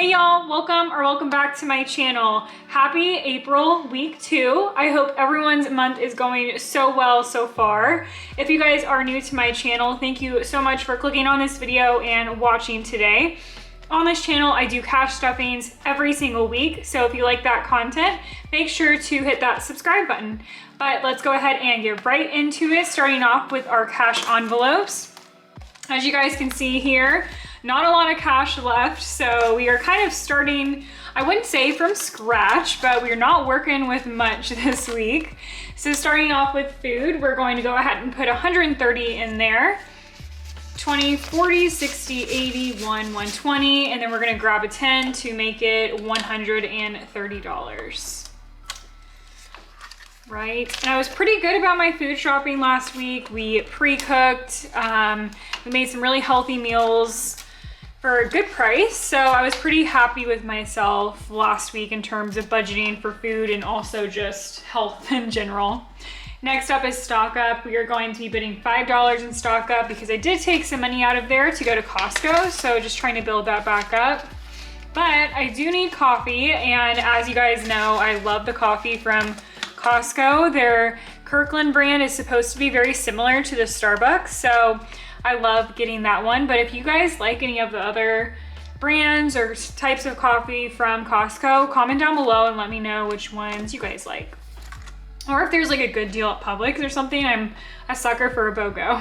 Hey y'all, welcome back to my channel. Happy April week 2. I hope everyone's month is going so well so far. If you guys are new to my channel, thank you so much for clicking on this video and watching today. On this channel, I do cash stuffings every single week, so if you like that content, make sure to hit that subscribe button. But let's go ahead and get right into it, starting off with our cash envelopes. As you guys can see here, not a lot of cash left, so we are kind of starting, I wouldn't say from scratch, but we're not working with much this week. So starting off with food, we're going to go ahead and put 130 in there. 20, 40, 60, 80, 120, and then we're gonna grab a 10 to make it $130. Right, and I was pretty good about my food shopping last week. We pre-cooked, we made some really healthy meals for a good price, so I was pretty happy with myself last week in terms of budgeting for food and also just health in general. Next up is stock up. We are going to be putting $5 in stock up because I did take some money out of there to go to Costco, so just trying to build that back up. But I do need coffee, and as you guys know, I love the coffee from Costco. Their Kirkland brand is supposed to be very similar to the Starbucks, so I love getting that one. But if you guys like any of the other brands or types of coffee from Costco, comment down below and let me know which ones you guys like. Or if there's like a good deal at Publix or something. I'm a sucker for a BOGO.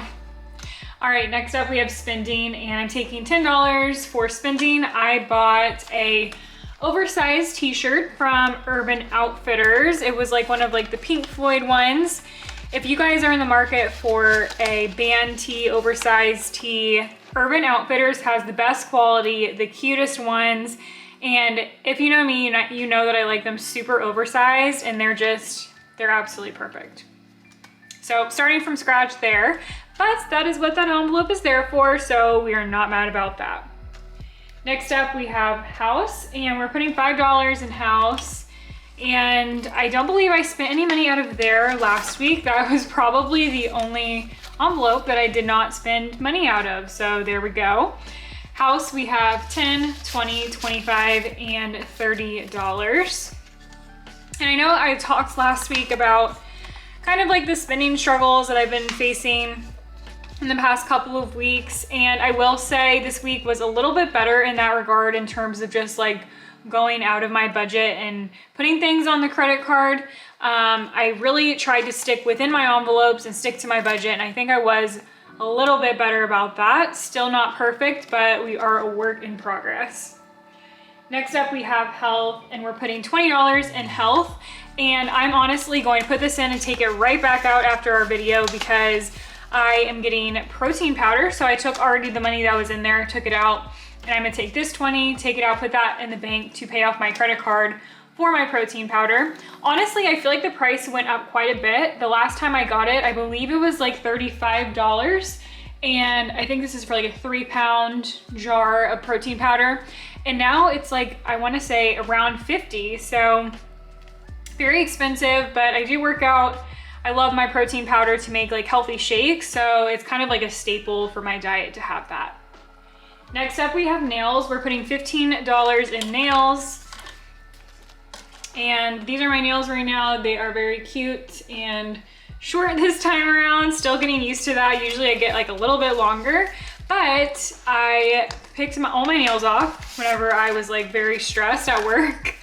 All right, next up we have spending, and I'm taking $10 for spending. I bought a oversized t-shirt from Urban Outfitters. It was like one of like the Pink Floyd ones. If you guys are in the market for a band tee, oversized tee, Urban Outfitters has the best quality, the cutest ones. And if you know me, you know that I like them super oversized, and they're absolutely perfect. So starting from scratch there, but that is what that envelope is there for, so we are not mad about that. Next up we have house, and we're putting $5 in house. And I don't believe I spent any money out of there last week. That was probably the only envelope that I did not spend money out of. So there we go. House, we have 10, 20, 25, and $30. And I know I talked last week about kind of like the spending struggles that I've been facing in the past couple of weeks. And I will say this week was a little bit better in that regard in terms of just like going out of my budget and putting things on the credit card. I really tried to stick within my envelopes and stick to my budget, and I think I was a little bit better about that. Still not perfect, but we are a work in progress. Next up we have health, and we're putting $20 in health, and I'm honestly going to put this in and take it right back out after our video because I am getting protein powder. So I took already the money that was in there, took it out, and I'm gonna take this 20, take it out, put that in the bank to pay off my credit card for my protein powder. Honestly, I feel like the price went up quite a bit. The last time I got it, I believe it was like $35. And I think this is for like a 3-pound jar of protein powder. And now it's like, I wanna say around 50. So very expensive, but I do work out. I love my protein powder to make like healthy shakes. So it's kind of like a staple for my diet to have that. Next up we have nails. We're putting $15 in nails. And these are my nails right now. They are very cute and short this time around. Still getting used to that. Usually I get like a little bit longer, but I picked all my nails off whenever I was like very stressed at work.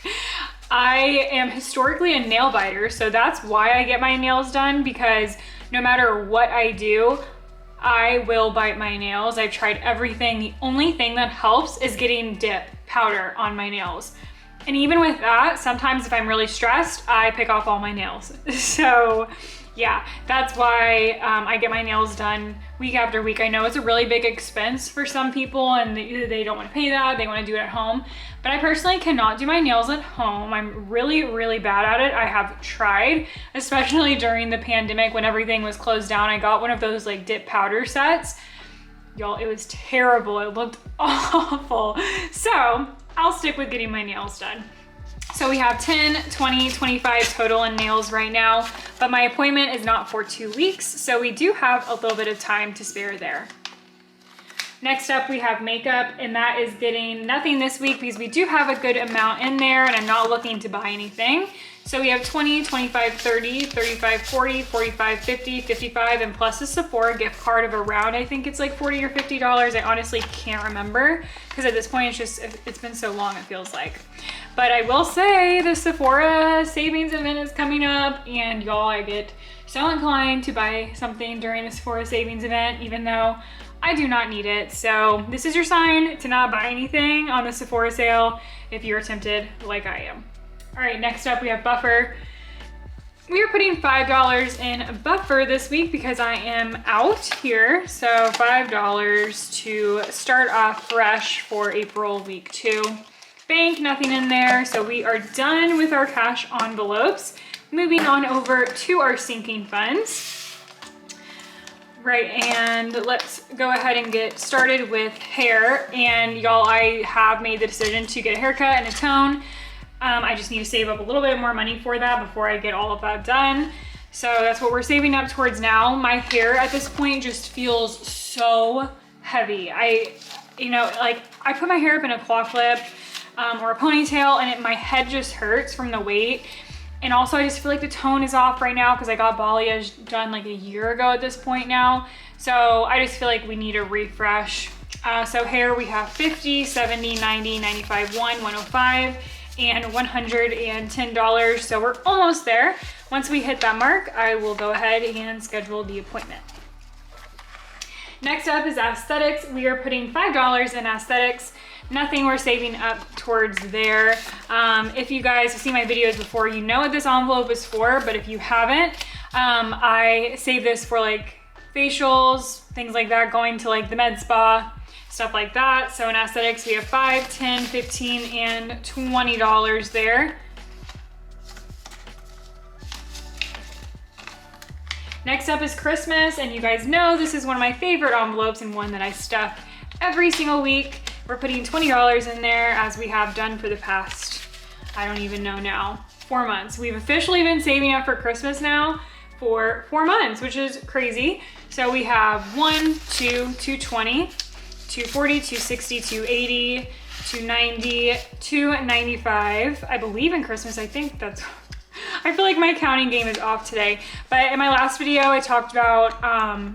I am historically a nail biter, so that's why I get my nails done, because no matter what I do, I will bite my nails. I've tried everything. The only thing that helps is getting dip powder on my nails. And even with that, sometimes if I'm really stressed, I pick off all my nails. So yeah, that's why I get my nails done week after week. I know it's a really big expense for some people and they don't want to pay that, they want to do it at home. But I personally cannot do my nails at home. I'm really, really bad at it. I have tried, especially during the pandemic when everything was closed down. I got one of those like dip powder sets. Y'all, it was terrible. It looked awful. So I'll stick with getting my nails done. So we have 10, 20, 25 total in nails right now, but my appointment is not for 2 weeks, so we do have a little bit of time to spare there. Next up, we have makeup, and that is getting nothing this week because we do have a good amount in there and I'm not looking to buy anything. So we have 20, 25, 30, 35, 40, 45, 50, 55, and plus a Sephora gift card of around, I think it's like $40 or $50. I honestly can't remember because at this point it's been so long, it feels like. But I will say the Sephora savings event is coming up, and y'all, I get so inclined to buy something during the Sephora savings event, even though I do not need it. So this is your sign to not buy anything on the Sephora sale if you're tempted like I am. All right, next up we have buffer. We are putting $5 in buffer this week because I am out here. So $5 to start off fresh for April week 2. Bank, nothing in there. So we are done with our cash envelopes. Moving on over to our sinking funds. Right, and let's go ahead and get started with hair. And y'all, I have made the decision to get a haircut and a tone. I just need to save up a little bit more money for that before I get all of that done. So that's what we're saving up towards now. My hair at this point just feels so heavy. I put my hair up in a claw clip or a ponytail, and my head just hurts from the weight. And also I just feel like the tone is off right now because I got balayage done like a year ago at this point now. So I just feel like we need a refresh. So hair, we have 50, 70, 90, 95, 105, and $110. So we're almost there. Once we hit that mark, I will go ahead and schedule the appointment. Next up is aesthetics. We are putting $5 in aesthetics. Nothing we're saving up towards there. If you guys have seen my videos before, you know what this envelope is for, but if you haven't, I save this for like facials, things like that, going to like the med spa, stuff like that. So in aesthetics, we have $5, $10, $15, and $20 there. Next up is Christmas, and you guys know this is one of my favorite envelopes and one that I stuff every single week. We're putting $20 in there, as we have done for the past, I don't even know now, 4 months. We've officially been saving up for Christmas now for 4 months, which is crazy. So we have 1, 2, 220, 240, 260, 280, 290, 295. I believe in Christmas, I think that's, I feel like my counting game is off today. But in my last video, I talked about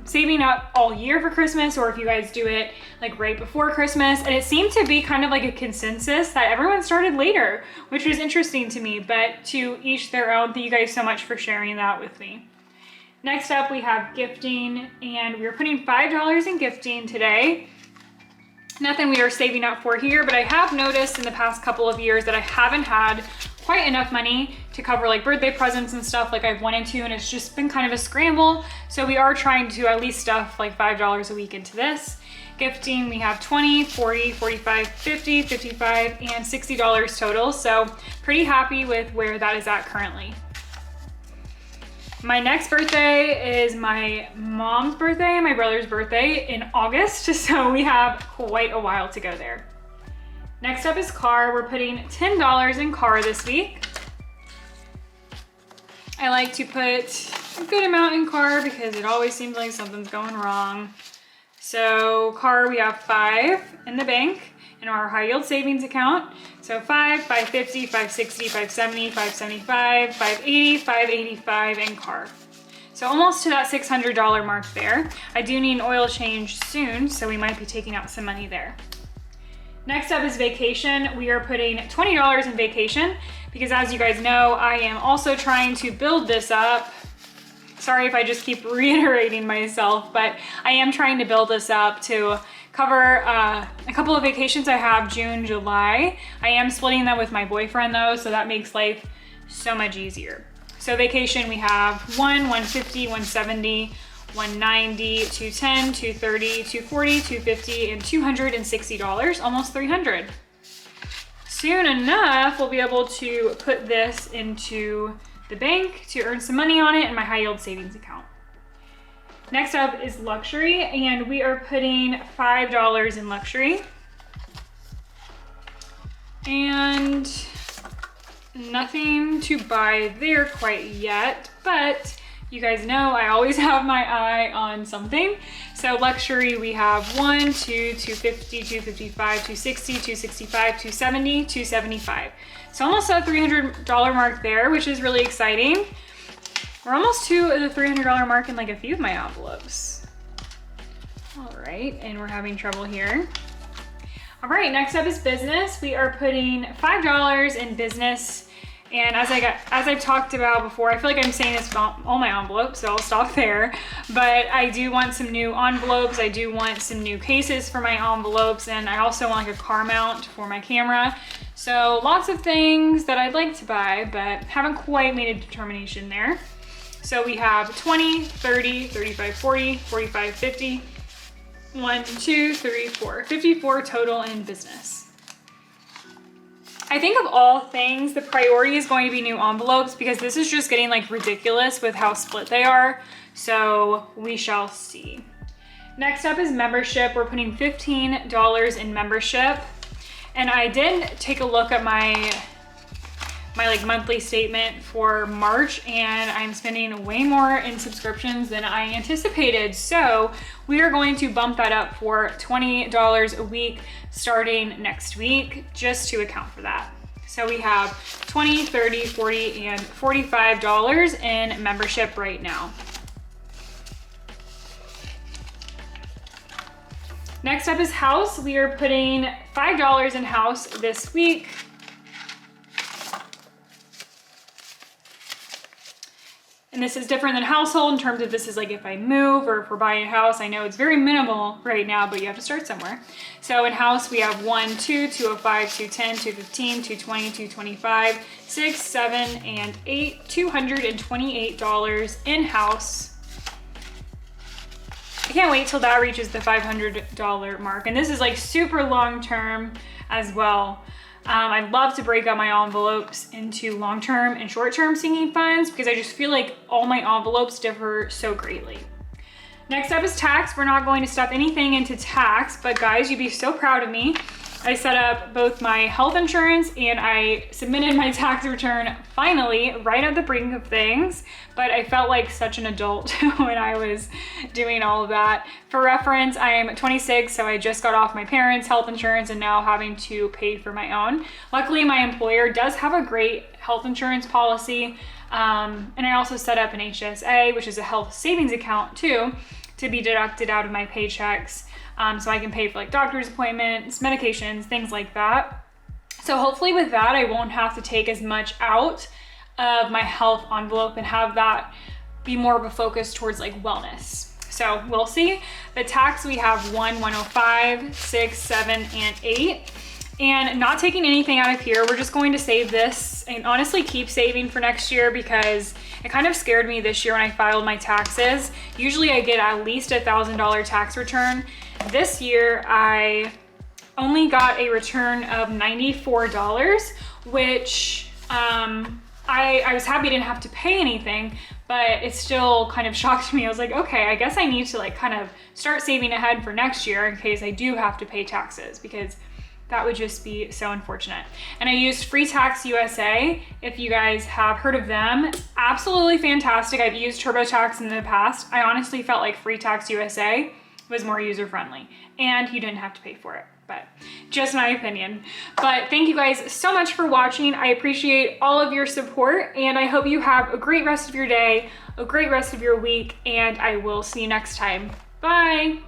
saving up all year for Christmas, or if you guys do it like right before Christmas. And it seemed to be kind of like a consensus that everyone started later, which was interesting to me, but to each their own. Thank you guys so much for sharing that with me. Next up, we have gifting, and we're putting $5 in gifting today. Nothing we are saving up for here, but I have noticed in the past couple of years that I haven't had quite enough money to cover like birthday presents and stuff like I've wanted to, and it's just been kind of a scramble. So we are trying to at least stuff like $5 a week into this. Gifting, we have 20, 40, 45, 50, 55, and $60 total. So pretty happy with where that is at currently. My next birthday is my mom's birthday and my brother's birthday in August. So we have quite a while to go there. Next up is car. We're putting $10 in car this week. I like to put a good amount in car because it always seems like something's going wrong. So car, we have 5 in the bank in our high yield savings account. So 5, 550, 560, 570, 575, 580, 585 in car. So almost to that $600 mark there. I do need an oil change soon, so we might be taking out some money there. Next up is vacation. We are putting $20 in vacation because, as you guys know, I am also trying to build this up. Sorry if I just keep reiterating myself, but I am trying to build this up to cover a couple of vacations I have, June, July. I am splitting them with my boyfriend though, so that makes life so much easier. So vacation, we have 150, 170, 190, 210, 230, 240, 250, and $260, almost $300. Soon enough, we'll be able to put this into the bank to earn some money on it in my high yield savings account. Next up is luxury, and we are putting $5 in luxury. And nothing to buy there quite yet, but You guys know I always have my eye on something. So luxury, we have 1, 2, 250, 255, 260, 265, 270, 275. So almost a $300 mark there, which is really exciting. We're almost to the $300 mark in like a few of my envelopes. All right, and we're having trouble here. All right, next up is business. We are putting $5 in business. And as I've talked about before, I feel like I'm saying this about all my envelopes, so I'll stop there. But I do want some new envelopes. I do want some new cases for my envelopes, and I also want like a car mount for my camera. So lots of things that I'd like to buy, but haven't quite made a determination there. So we have 20, 30, 35, 40, 45, 50, 1, 2, 3, 4, 54 total in business. I think of all things, the priority is going to be new envelopes because this is just getting like ridiculous with how split they are. So we shall see. Next up is membership. We're putting $15 in membership. And I did take a look at my like monthly statement for March, and I'm spending way more in subscriptions than I anticipated. So we are going to bump that up for $20 a week starting next week, just to account for that. So we have $20, $30, $40, and $45 in membership right now. Next up is house. We are putting $5 in house this week. And this is different than household in terms of this is like if I move or if we're buying a house. I know it's very minimal right now, but you have to start somewhere. So in house, we have 1, 2, 205, 210, 215, 220, 225, 6, 7, and 8, $228 in house. I can't wait till that reaches the $500 mark. And this is like super long-term as well. I'd love to break up my envelopes into long-term and short-term sinking funds because I just feel like all my envelopes differ so greatly. Next up is tax. We're not going to stuff anything into tax, but guys, you'd be so proud of me. I set up both my health insurance and I submitted my tax return finally, right at the brink of things, but I felt like such an adult when I was doing all of that. For reference, I am 26, so I just got off my parents' health insurance and now having to pay for my own. Luckily, my employer does have a great health insurance policy, and I also set up an HSA, which is a health savings account too, to be deducted out of my paychecks. So I can pay for like doctor's appointments, medications, things like that. So hopefully with that, I won't have to take as much out of my health envelope and have that be more of a focus towards like wellness. So we'll see. The tax, we have 1, 105, 6, 7, and 8. And not taking anything out of here, we're just going to save this and honestly keep saving for next year because it kind of scared me this year when I filed my taxes. Usually I get at least $1,000 tax return. This year I only got a return of $94, which I was happy I didn't have to pay anything, but it still kind of shocked me. I was like, okay, I guess I need to like kind of start saving ahead for next year in case I do have to pay taxes because that would just be so unfortunate. And I used Free Tax USA. If you guys have heard of them, absolutely fantastic. I've used TurboTax in the past. I honestly felt like Free Tax USA was more user-friendly and you didn't have to pay for it, but just my opinion. But thank you guys so much for watching. I appreciate all of your support and I hope you have a great rest of your day, a great rest of your week, and I will see you next time. Bye.